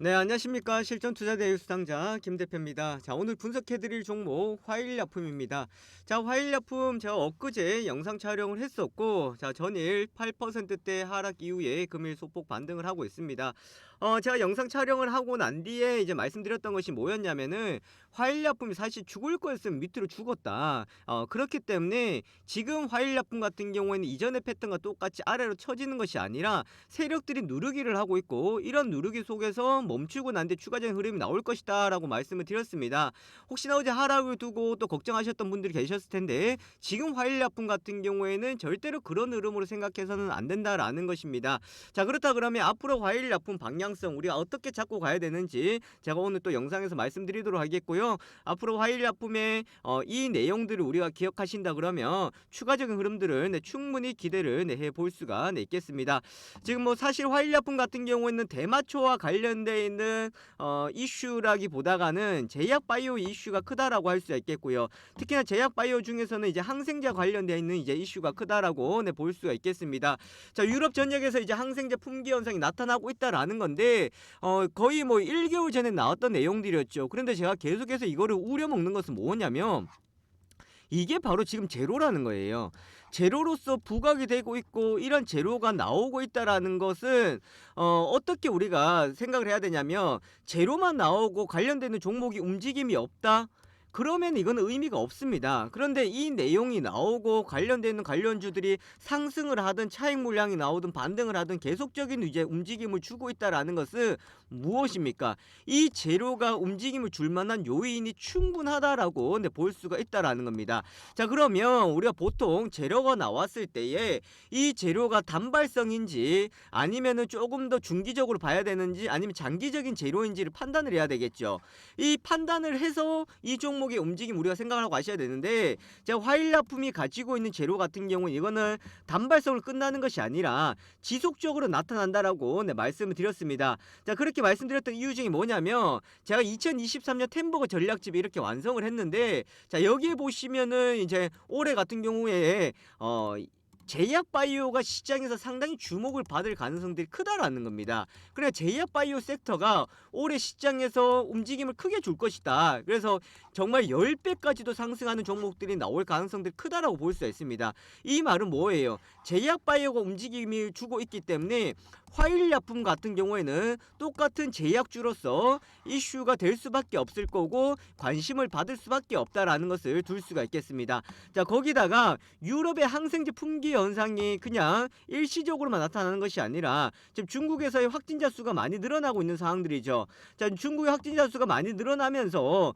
네, 안녕하십니까. 실전투자대의 수상자 김 대표입니다. 자, 오늘 분석해드릴 종목 화일약품입니다. 자, 화일약품 제가 엊그제 영상 촬영을 했었고, 자, 전일 8%대 하락 이후에 금일 소폭 반등을 하고 있습니다. 제가 영상 촬영을 하고 난 뒤에 이제 말씀드렸던 것이 뭐였냐면은 화일약품이 사실 죽을 거였으면 밑으로 죽었다. 그렇기 때문에 지금 화일약품 같은 경우에는 이전의 패턴과 똑같이 아래로 쳐지는 것이 아니라 세력들이 누르기를 하고 있고, 이런 누르기 속에서 멈추고 난 뒤 추가적인 흐름이 나올 것이다 라고 말씀을 드렸습니다. 혹시나 어제 하락을 두고 또 걱정하셨던 분들이 계셨을 텐데, 지금 화일약품 같은 경우에는 절대로 그런 흐름으로 생각해서는 안 된다라는 것입니다. 자, 그렇다 그러면 앞으로 화일약품 방향성 우리가 어떻게 잡고 가야 되는지 제가 오늘 또 영상에서 말씀드리도록 하겠고요. 앞으로 화일약품의 이 내용들을 우리가 기억하신다 그러면 추가적인 흐름들을 충분히 기대를 해볼 수가 있겠습니다. 지금 뭐 사실 화일약품 같은 경우에는 대마초와 관련되어 있는 이슈라기보다가는 제약바이오 이슈가 크다라고 할 수 있겠고요. 특히나 제약바이오 중에서는 이제 항생제 관련되어 있는 이제 이슈가 크다라고 볼 수가 있겠습니다. 자, 유럽 전역에서 이제 항생제 품귀 현상이 나타나고 있다라는 건데, 거의 뭐 1개월 전에 나왔던 내용들이었죠. 그런데 제가 계속해서 이거를 우려먹는 것은 뭐냐면, 이게 바로 지금 제로라는 거예요. 제로로서 부각이 되고 있고, 이런 제로가 나오고 있다라는 것은 어떻게 우리가 생각을 해야 되냐면, 제로만 나오고 관련되는 종목이 움직임이 없다? 그러면 이거는 의미가 없습니다. 그런데 이 내용이 나오고 관련되는 관련주들이 상승을 하든 차익 물량이 나오든 반등을 하든 계속적인 이제 움직임을 주고 있다라는 것은 무엇입니까? 이 재료가 움직임을 줄 만한 요인이 충분하다라고 볼 수가 있다라는 겁니다. 자, 그러면 우리가 보통 재료가 나왔을 때에 이 재료가 단발성인지 아니면은 조금 더 중기적으로 봐야 되는지 아니면 장기적인 재료인지를 판단을 해야 되겠죠. 이 판단을 해서 이 종목의 움직임 우리가 생각을 하고 가셔야 되는데, 제가 화일약품이 가지고 있는 재료 같은 경우는 이거는 단발성을 끝나는 것이 아니라 지속적으로 나타난다라고 말씀을 드렸습니다. 자, 그렇게 말씀드렸던 이유 중에 뭐냐면, 제가 2023년 템버거 전략집에 이렇게 완성을 했는데, 자, 여기에 보시면은 이제 올해 같은 경우에 제약바이오가 시장에서 상당히 주목을 받을 가능성들이 크다라는 겁니다. 그래, 제약바이오 섹터가 올해 시장에서 움직임을 크게 줄 것이다. 그래서 정말 10배까지도 상승하는 종목들이 나올 가능성들이 크다라고 볼 수 있습니다. 이 말은 뭐예요? 제약바이오가 움직임을 주고 있기 때문에 화일약품 같은 경우에는 똑같은 제약주로서 이슈가 될 수밖에 없을 거고 관심을 받을 수밖에 없다라는 것을 둘 수가 있겠습니다. 자, 거기다가 유럽의 항생제 품귀 현상이 그냥 일시적으로만 나타나는 것이 아니라 지금 중국에서의 확진자 수가 많이 늘어나고 있는 상황들이죠. 자, 중국의 확진자 수가 많이 늘어나면서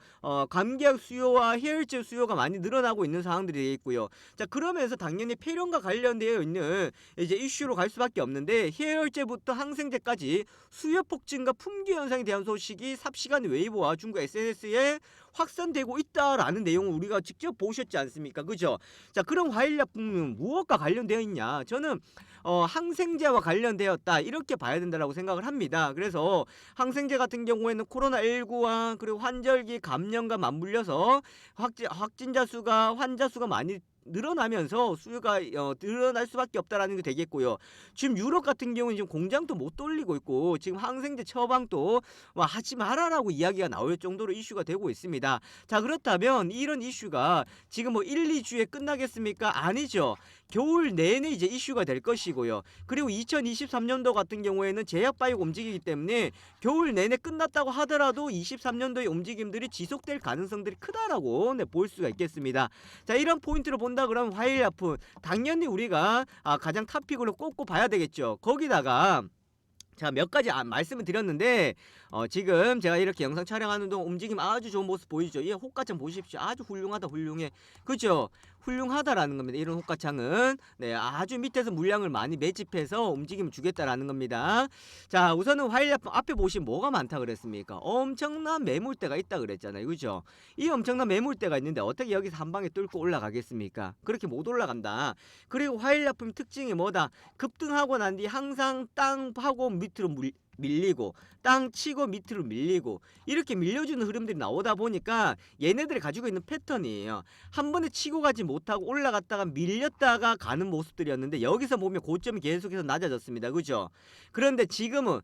감기약 수요와 해열제 수요가 많이 늘어나고 있는 상황들이 있고요. 자, 그러면서 당연히 폐렴과 관련되어 있는 이제 이슈로 갈 수밖에 없는데, 해열제부터 항생제까지 수요 폭증과 품귀 현상에 대한 소식이 삽시간 웨이보와 중국 SNS에 확산되고 있다라는 내용을 우리가 직접 보셨지 않습니까? 그죠? 자, 그럼 화일약품은 무엇과 관련되어 있냐? 저는 항생제와 관련되었다 이렇게 봐야 된다고 생각을 합니다. 그래서 항생제 같은 경우에는 코로나19와 그리고 환절기 감염과 맞물려서 확진자 수가 환자 수가 많이 늘어나면서 수요가 늘어날 수밖에 없다라는 게 되겠고요. 지금 유럽 같은 경우는 지금 공장도 못 돌리고 있고, 지금 항생제 처방도 하지 말아라고 이야기가 나올 정도로 이슈가 되고 있습니다. 자, 그렇다면 이런 이슈가 지금 뭐 1, 2주에 끝나겠습니까? 아니죠. 겨울 내내 이제 이슈가 될 것이고요. 그리고 2023년도 같은 경우에는 제약바이오가 움직이기 때문에 겨울 내내 끝났다고 하더라도 23년도의 움직임들이 지속될 가능성들이 크다라고 볼 수가 있겠습니다. 자, 이런 포인트로 본다 그러면 화일약품 당연히 우리가 가장 탑픽으로 꼽고 봐야 되겠죠. 거기다가 자, 몇 가지 말씀을 드렸는데, 지금 제가 이렇게 영상 촬영하는 동안 움직임 아주 좋은 모습 보이죠? 이 호가창 보십시오. 아주 훌륭하다, 훌륭해. 그죠? 훌륭하다라는 겁니다. 이런 호가창은. 네, 아주 밑에서 물량을 많이 매집해서 움직임을 주겠다라는 겁니다. 자, 우선은 화일약품 앞에 보시면 뭐가 많다 그랬습니까? 엄청난 매물대가 있다 그랬잖아요. 그죠? 이 엄청난 매물대가 있는데 어떻게 여기서 한 방에 뚫고 올라가겠습니까? 그렇게 못 올라간다. 그리고 화일약품 특징이 뭐다? 급등하고 난 뒤 항상 땅 파고 밑으로 밀리고 땅 치고 밑으로 밀리고 이렇게 밀려주는 흐름들이 나오다 보니까 얘네들이 가지고 있는 패턴이에요. 한 번에 치고 가지 못하고 올라갔다가 밀렸다가 가는 모습들이었는데 여기서 보면 고점이 계속해서 낮아졌습니다. 그죠? 그런데 지금은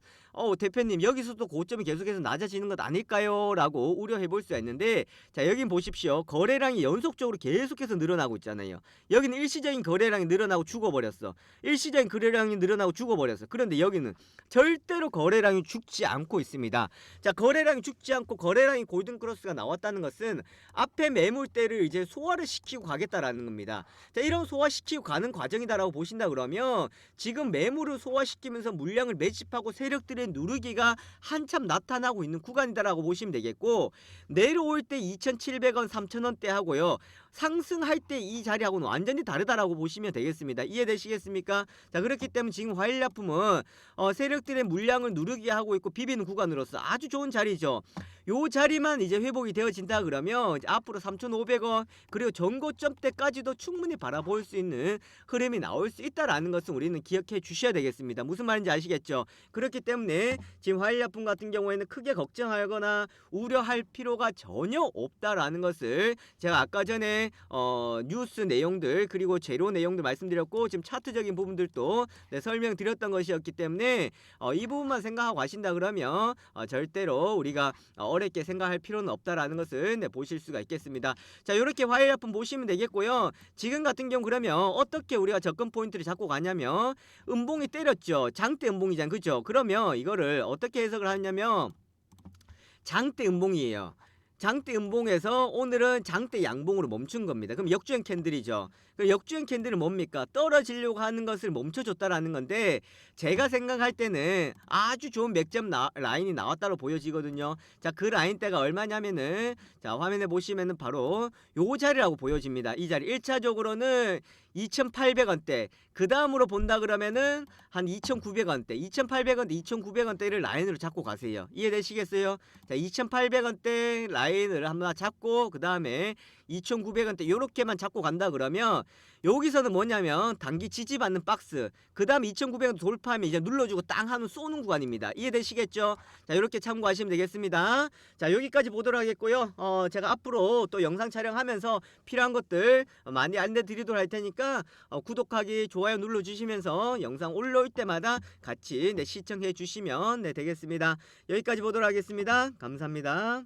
대표님 여기서도 고점이 계속해서 낮아지는 것 아닐까요? 라고 우려해 볼 수가 있는데 자 여긴 보십시오. 거래량이 연속적으로 계속해서 늘어나고 있잖아요. 여기는 일시적인 거래량이 늘어나고 죽어버렸어. 일시적인 거래량이 늘어나고 죽어버렸어. 그런데 여기는 절대로 거래량이 죽지 않고 있습니다. 자 거래량이 죽지 않고 거래량이 골든크로스가 나왔다는 것은 앞에 매물대를 이제 소화를 시키고 가겠다라는 겁니다. 자 이런 소화시키고 가는 과정이다라고 보신다 그러면 지금 매물을 소화시키면서 물량을 매집하고 세력들의 누르기가 한참 나타나고 있는 구간이다라고 보시면 되겠고 내려올 때 2,700원 3,000원대 하고요. 상승할 때 이 자리하고는 완전히 다르다라고 보시면 되겠습니다. 이해되시겠습니까? 자 그렇기 때문에 지금 화일약품은 세력들의 물량을 누르게 하고 있고 비비는 구간으로서 아주 좋은 자리죠. 요 자리만 이제 회복이 되어진다 그러면 이제 앞으로 3,500원 그리고 전고점 때까지도 충분히 바라볼 수 있는 흐름이 나올 수 있다라는 것은 우리는 기억해 주셔야 되겠습니다. 무슨 말인지 아시겠죠? 그렇기 때문에 지금 화일약품 같은 경우에는 크게 걱정하거나 우려할 필요가 전혀 없다라는 것을 제가 아까 전에 뉴스 내용들 그리고 재료 내용들 말씀드렸고 지금 차트적인 부분들도 설명드렸던 것이었기 때문에 이 부분만 생각하고 가신다 그러면 절대로 우리가 어렵게 생각할 필요는 없다라는 것을 보실 수가 있겠습니다. 자 이렇게 화일약품 보시면 되겠고요. 지금 같은 경우 그러면 어떻게 우리가 접근 포인트를 잡고 가냐면 음봉이 때렸죠. 장대 음봉이잖아요. 그죠? 그러면 이거를 어떻게 해석을 하냐면 장대 음봉이에요. 장대 음봉에서 오늘은 장대 양봉으로 멈춘 겁니다. 그럼 역주행 캔들이죠. 그럼 역주행 캔들은 뭡니까? 떨어지려고 하는 것을 멈춰줬다라는 건데 제가 생각할 때는 아주 좋은 맥점 라인이 나왔다고 보여지거든요. 자, 그 라인대가 얼마냐면은 자, 화면에 보시면은 바로 요 자리라고 보여집니다. 이 자리 1차적으로는 2,800원대 그 다음으로 본다 그러면은 한 2,900원대 2,800원대 2,900원대를 라인으로 잡고 가세요. 이해되시겠어요? 자 2,800원대 라인을 한번 잡고 그 다음에 2,900원대 요렇게만 잡고 간다 그러면 여기서는 뭐냐면 단기 지지받는 박스 그 다음 2,900원 돌파하면 이제 눌러주고 땅 한우 쏘는 구간입니다. 이해되시겠죠? 자 이렇게 참고하시면 되겠습니다. 자 여기까지 보도록 하겠고요. 제가 앞으로 또 영상 촬영하면서 필요한 것들 많이 안내 드리도록 할 테니까 구독하기 좋아요 눌러주시면서 영상 올라올 때마다 같이 시청해 주시면 되겠습니다. 여기까지 보도록 하겠습니다. 감사합니다.